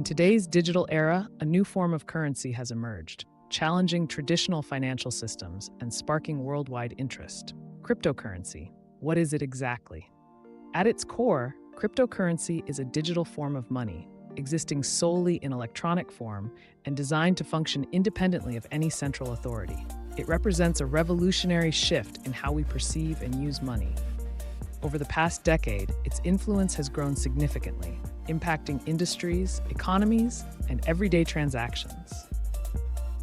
In today's digital era, a new form of currency has emerged, challenging traditional financial systems and sparking worldwide interest. Cryptocurrency. What is it exactly? At its core, cryptocurrency is a digital form of money, existing solely in electronic form and designed to function independently of any central authority. It represents a revolutionary shift in how we perceive and use money. Over the past decade, its influence has grown significantly, impacting industries, economies, and everyday transactions.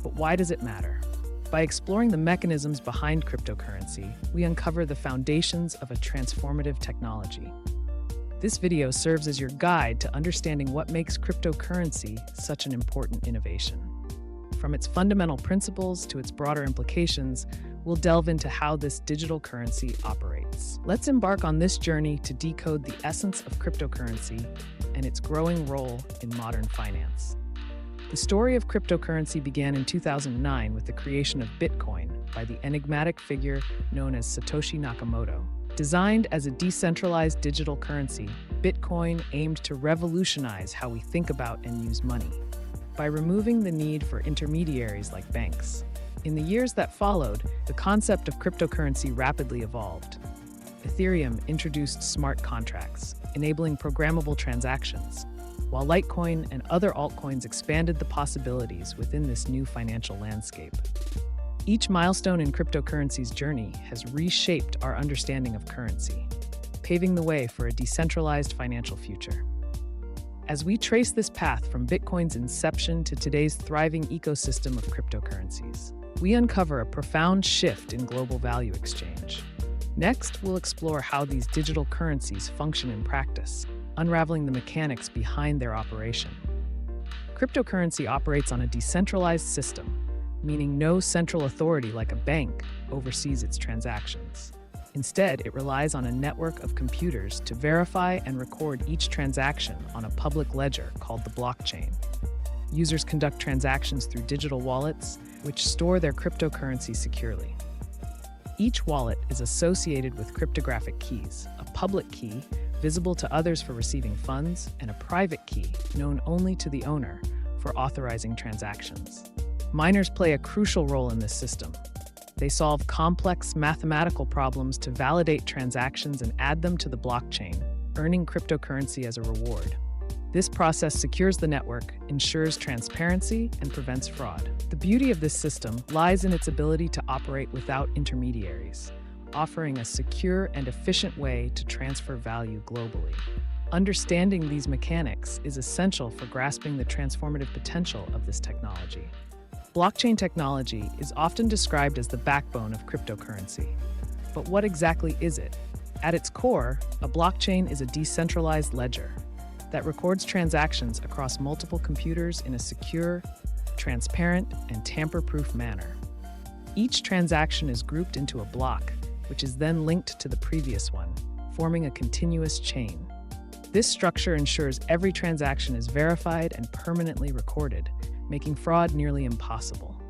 But why does it matter? By exploring the mechanisms behind cryptocurrency, we uncover the foundations of a transformative technology. This video serves as your guide to understanding what makes cryptocurrency such an important innovation. From its fundamental principles to its broader implications, we'll delve into how this digital currency operates. Let's embark on this journey to decode the essence of cryptocurrency and its growing role in modern finance. The story of cryptocurrency began in 2009 with the creation of Bitcoin by the enigmatic figure known as Satoshi Nakamoto. Designed as a decentralized digital currency, Bitcoin aimed to revolutionize how we think about and use money by removing the need for intermediaries like banks. In the years that followed, the concept of cryptocurrency rapidly evolved. Ethereum introduced smart contracts, enabling programmable transactions, while Litecoin and other altcoins expanded the possibilities within this new financial landscape. Each milestone in cryptocurrency's journey has reshaped our understanding of currency, paving the way for a decentralized financial future. As we trace this path from Bitcoin's inception to today's thriving ecosystem of cryptocurrencies, we uncover a profound shift in global value exchange. Next, we'll explore how these digital currencies function in practice, unraveling the mechanics behind their operation. Cryptocurrency operates on a decentralized system, meaning no central authority like a bank oversees its transactions. Instead, it relies on a network of computers to verify and record each transaction on a public ledger called the blockchain. Users conduct transactions through digital wallets, which store their cryptocurrency securely. Each wallet is associated with cryptographic keys, a public key visible to others for receiving funds, and a private key known only to the owner for authorizing transactions. Miners play a crucial role in this system. They solve complex mathematical problems to validate transactions and add them to the blockchain, earning cryptocurrency as a reward. This process secures the network, ensures transparency, and prevents fraud. The beauty of this system lies in its ability to operate without intermediaries, offering a secure and efficient way to transfer value globally. Understanding these mechanics is essential for grasping the transformative potential of this technology. Blockchain technology is often described as the backbone of cryptocurrency. But what exactly is it? At its core, a blockchain is a decentralized ledger that records transactions across multiple computers in a secure, transparent, and tamper-proof manner. Each transaction is grouped into a block, which is then linked to the previous one, forming a continuous chain. This structure ensures every transaction is verified and permanently recorded, making fraud nearly impossible.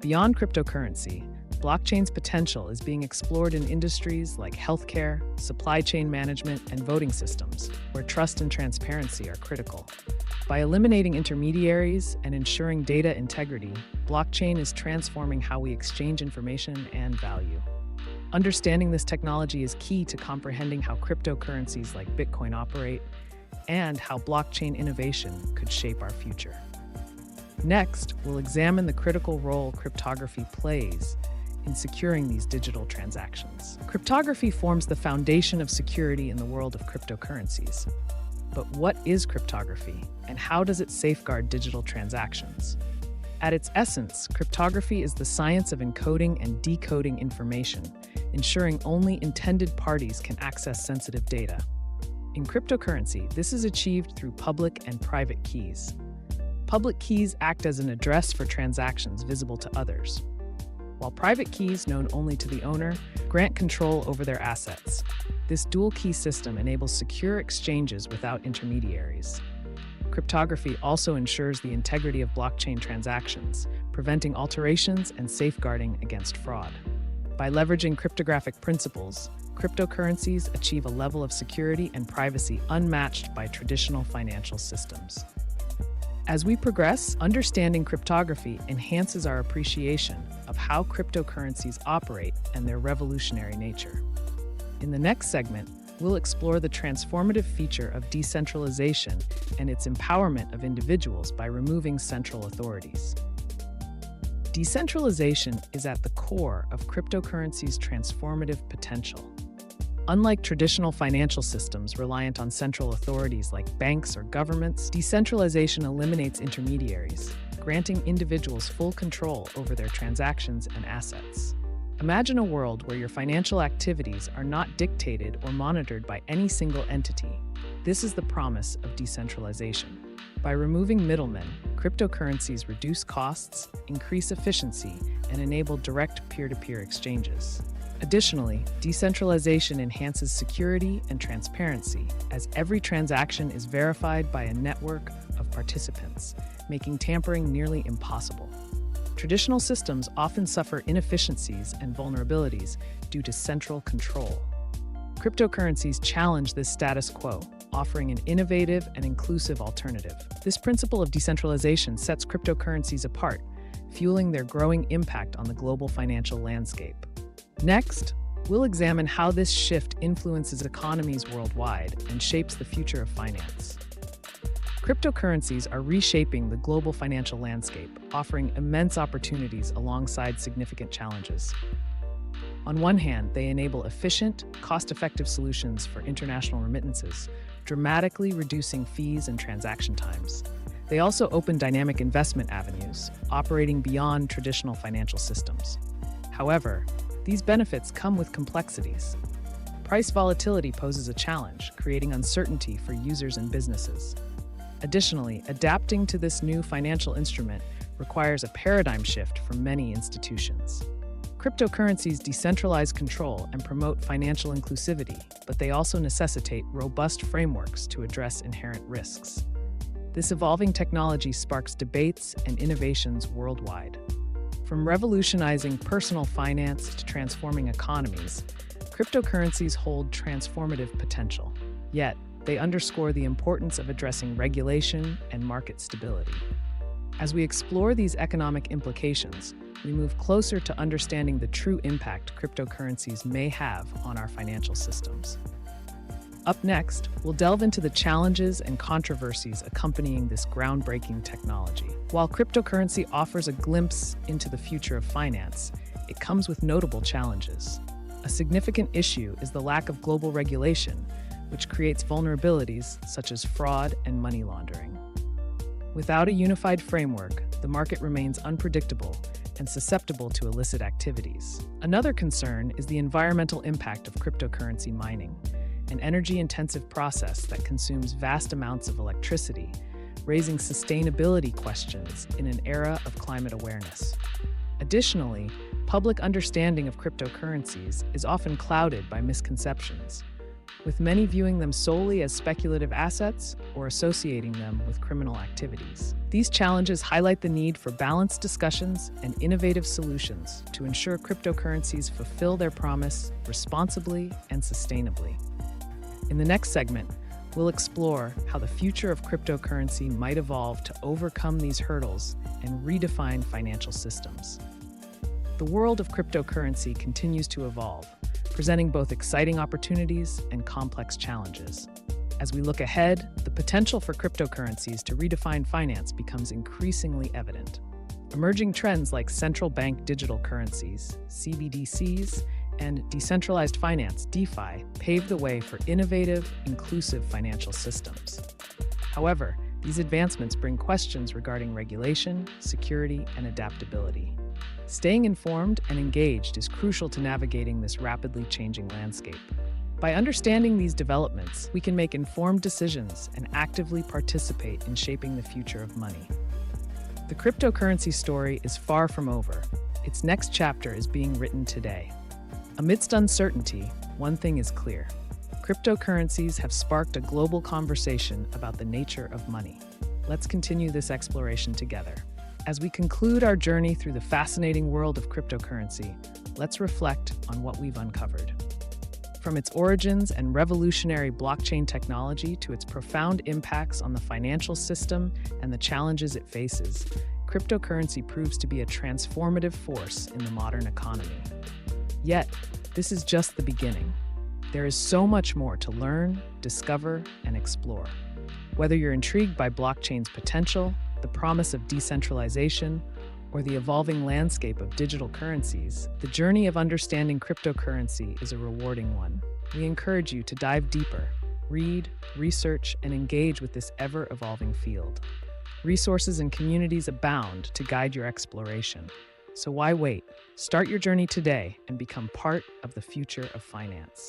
Beyond cryptocurrency, blockchain's potential is being explored in industries like healthcare, supply chain management, and voting systems, where trust and transparency are critical. By eliminating intermediaries and ensuring data integrity, blockchain is transforming how we exchange information and value. Understanding this technology is key to comprehending how cryptocurrencies like Bitcoin operate and how blockchain innovation could shape our future. Next, we'll examine the critical role cryptography plays in securing these digital transactions. Cryptography forms the foundation of security in the world of cryptocurrencies. But what is cryptography, and how does it safeguard digital transactions? At its essence, cryptography is the science of encoding and decoding information, ensuring only intended parties can access sensitive data. In cryptocurrency, this is achieved through public and private keys. Public keys act as an address for transactions visible to others, while private keys, known only to the owner, grant control over their assets. This dual key system enables secure exchanges without intermediaries. Cryptography also ensures the integrity of blockchain transactions, preventing alterations and safeguarding against fraud. By leveraging cryptographic principles, cryptocurrencies achieve a level of security and privacy unmatched by traditional financial systems. As we progress, understanding cryptography enhances our appreciation of how cryptocurrencies operate and their revolutionary nature. In the next segment, we'll explore the transformative feature of decentralization and its empowerment of individuals by removing central authorities. Decentralization is at the core of cryptocurrency's transformative potential. Unlike traditional financial systems reliant on central authorities like banks or governments, decentralization eliminates intermediaries, granting individuals full control over their transactions and assets. Imagine a world where your financial activities are not dictated or monitored by any single entity. This is the promise of decentralization. By removing middlemen, cryptocurrencies reduce costs, increase efficiency, and enable direct peer-to-peer exchanges. Additionally, decentralization enhances security and transparency, as every transaction is verified by a network of participants, making tampering nearly impossible. Traditional systems often suffer inefficiencies and vulnerabilities due to central control. Cryptocurrencies challenge this status quo, offering an innovative and inclusive alternative. This principle of decentralization sets cryptocurrencies apart, fueling their growing impact on the global financial landscape. Next, we'll examine how this shift influences economies worldwide and shapes the future of finance. Cryptocurrencies are reshaping the global financial landscape, offering immense opportunities alongside significant challenges. On one hand, they enable efficient, cost-effective solutions for international remittances, dramatically reducing fees and transaction times. They also open dynamic investment avenues, operating beyond traditional financial systems. However, these benefits come with complexities. Price volatility poses a challenge, creating uncertainty for users and businesses. Additionally, adapting to this new financial instrument requires a paradigm shift for many institutions. Cryptocurrencies decentralize control and promote financial inclusivity, but they also necessitate robust frameworks to address inherent risks. This evolving technology sparks debates and innovations worldwide. From revolutionizing personal finance to transforming economies, cryptocurrencies hold transformative potential. Yet, they underscore the importance of addressing regulation and market stability. As we explore these economic implications, we move closer to understanding the true impact cryptocurrencies may have on our financial systems. Up next, we'll delve into the challenges and controversies accompanying this groundbreaking technology. While cryptocurrency offers a glimpse into the future of finance, it comes with notable challenges. A significant issue is the lack of global regulation, which creates vulnerabilities such as fraud and money laundering. Without a unified framework, the market remains unpredictable and susceptible to illicit activities. Another concern is the environmental impact of cryptocurrency mining, an energy-intensive process that consumes vast amounts of electricity, raising sustainability questions in an era of climate awareness. Additionally, public understanding of cryptocurrencies is often clouded by misconceptions, with many viewing them solely as speculative assets or associating them with criminal activities. These challenges highlight the need for balanced discussions and innovative solutions to ensure cryptocurrencies fulfill their promise responsibly and sustainably. In the next segment, we'll explore how the future of cryptocurrency might evolve to overcome these hurdles and redefine financial systems. The world of cryptocurrency continues to evolve, presenting both exciting opportunities and complex challenges. As we look ahead, the potential for cryptocurrencies to redefine finance becomes increasingly evident. Emerging trends like central bank digital currencies, CBDCs, and decentralized finance, DeFi, pave the way for innovative, inclusive financial systems. However, these advancements bring questions regarding regulation, security, and adaptability. Staying informed and engaged is crucial to navigating this rapidly changing landscape. By understanding these developments, we can make informed decisions and actively participate in shaping the future of money. The cryptocurrency story is far from over. Its next chapter is being written today. Amidst uncertainty, one thing is clear. Cryptocurrencies have sparked a global conversation about the nature of money. Let's continue this exploration together. As we conclude our journey through the fascinating world of cryptocurrency, let's reflect on what we've uncovered. From its origins and revolutionary blockchain technology to its profound impacts on the financial system and the challenges it faces, cryptocurrency proves to be a transformative force in the modern economy. Yet, this is just the beginning. There is so much more to learn, discover, and explore. Whether you're intrigued by blockchain's potential, the promise of decentralization, or the evolving landscape of digital currencies, the journey of understanding cryptocurrency is a rewarding one. We encourage you to dive deeper, read, research, and engage with this ever-evolving field. Resources and communities abound to guide your exploration. So why wait? Start your journey today and become part of the future of finance.